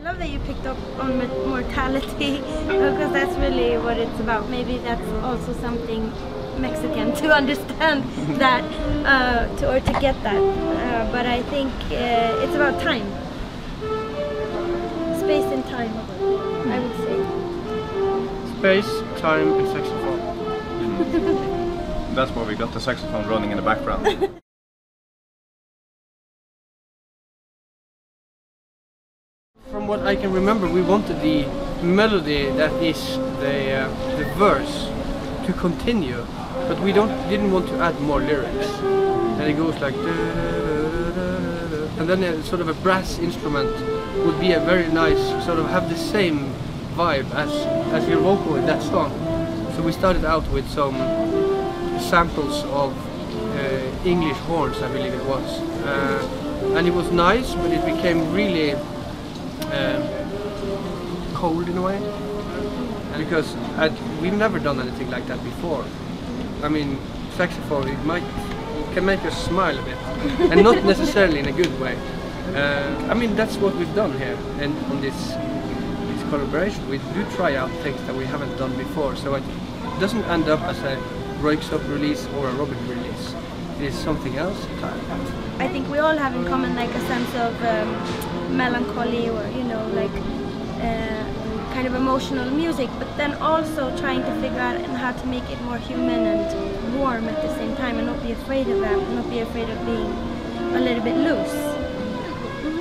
love that you picked up on mortality because that's really what it's about. Maybe that's also something Mexican to understand that or to get that. But I think it's about time, space and time. I would say space, time, and saxophone. That's why we got the saxophone running in the background. From what I can remember, we wanted the melody that is the verse to continue, but we didn't want to add more lyrics. And it goes like, and then a sort of a brass instrument would be a very nice sort of have the same vibe as your vocal in that song. So we started out with some samples of English horns, I believe it was, and it was nice, but it became really cold in a way, because we've never done anything like that before. I mean, saxophone, it can make us smile a bit, and not necessarily in a good way. I mean, that's what we've done here, and on this collaboration, we do try out things that we haven't done before, so it doesn't end up as a Röyksopp release or a Robyn release. It is something else entirely. I think we all have in common like a sense of melancholy, or like kind of emotional music, but then also trying to figure out how to make it more human and warm at the same time, and not be afraid of that, not be afraid of being a little bit loose.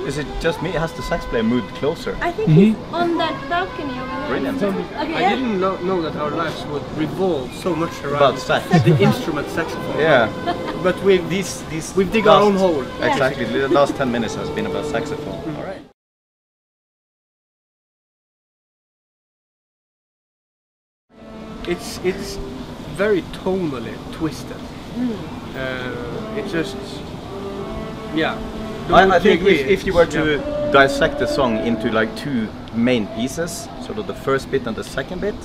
Is it just me? Has the sax player moved closer? I think he's on that balcony over there. Brilliant. Okay, I didn't know that our lives would revolve so much around sax. the instrument saxophone. Yeah. But we've dig our own hole. Exactly. The last 10 minutes has been about saxophone. All right. It's very tonally twisted. It's just, yeah. I think if you were to dissect the song into like two main pieces, sort of the first bit and the second bit,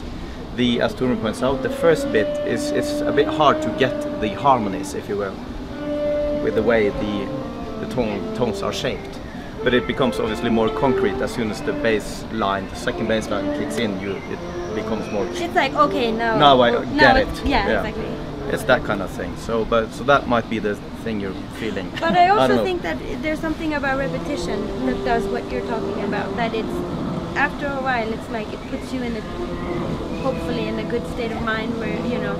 as Torun points out, the first bit is a bit hard to get the harmonies, if you will, with the way the tones are shaped. But it becomes obviously more concrete as soon as the bass line, the second bass line kicks in. It becomes more. It's like, okay, now I get it. Yeah, exactly. It's that kind of thing. So that might be the thing you're feeling. But I also think that there's something about repetition that does what you're talking about. That it's after a while, it's like it puts you in hopefully in a good state of mind where your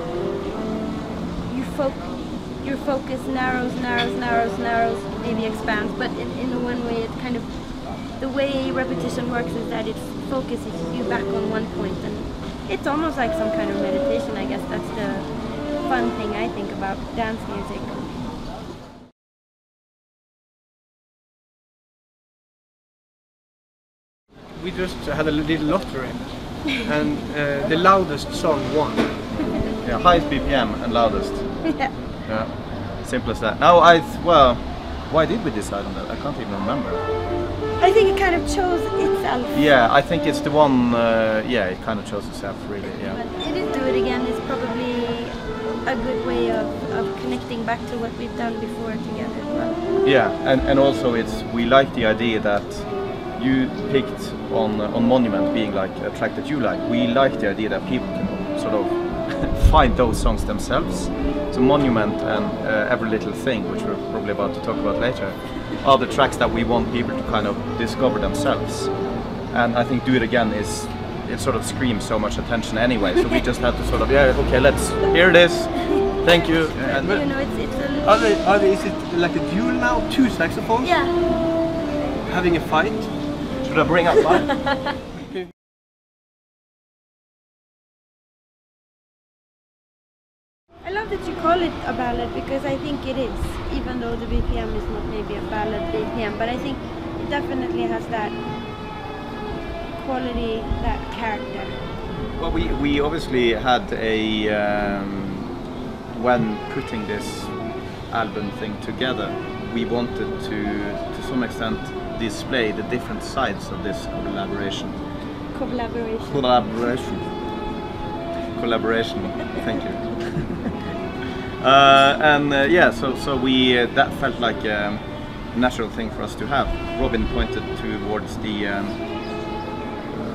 focus narrows, maybe expands. But in one way, it's kind of the way repetition works is that it focuses you back on one point, and it's almost like some kind of meditation. I guess that's the fun thing I think about dance music. We just had a little lottery, and the loudest song won. Yeah, highest BPM and loudest. Yeah. Yeah, simple as that. Now, why did we decide on that? I can't even remember. I think it kind of chose itself. Yeah, I think it's the one. Yeah, it kind of chose itself, really. Yeah. But It Is Do It Again is probably a good way of connecting back to what we've done before together as well. Yeah, and also we like the idea that you picked on Monument being like a track that you like. We like the idea that people can sort of find those songs themselves. So Monument and Every Little Thing, which we're probably about to talk about later, are the tracks that we want people to kind of discover themselves. And I think Do It Again it sort of screams so much attention anyway, so we just had to sort of, okay, here it is, thank you. And it's Is it like a duel now? Two saxophones? Yeah. Having a fight? Should I bring up mine? I love that you call it a ballad, because I think it is, even though the BPM is not maybe a ballad BPM, but I think it definitely has that quality, that character. Well, we obviously had when putting this album thing together, we wanted to some extent display the different sides of this collaboration. Collaboration, thank you. So we that felt like a natural thing for us to have. Robyn pointed towards the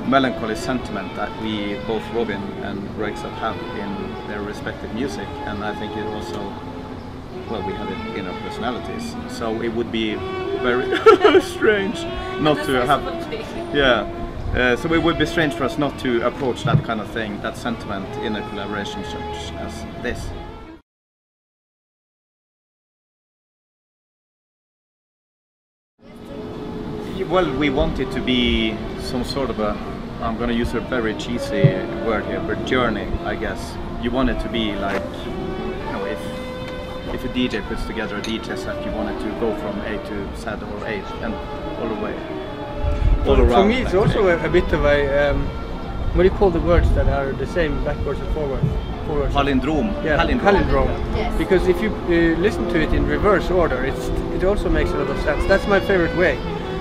melancholy sentiment that we, both Robyn and Röyksopp, have in their respective music, and I think it also, well, we have it in our personalities, so it would be very strange not to have, so it would be strange for us not to approach that kind of thing, that sentiment, in a collaboration such as this. Well, we want it to be some sort of a, I'm going to use a very cheesy word here, but journey, I guess. You want it to be like, you know, if a DJ puts together a DJ set, you want it to go from A to Z or A and all the way. All around. For me, it's also a bit of a, what do you call the words that are the same backwards and forwards? Palindrome. Yeah, palindrome. Yes. Because if you listen to it in reverse order, it also makes a lot of sense. That's my favorite way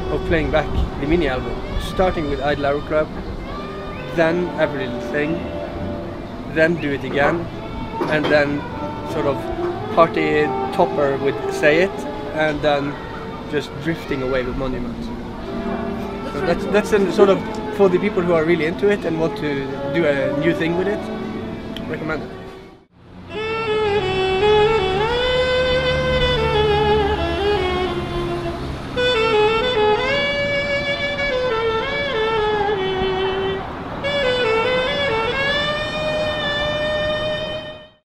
of playing back the mini album, starting with Idle Arrow Club, then Every Little Thing, then Do It Again, and then sort of party topper with Say It, and then just drifting away with Monument. So that's a sort of, for the people who are really into it and want to do a new thing with it, recommend it.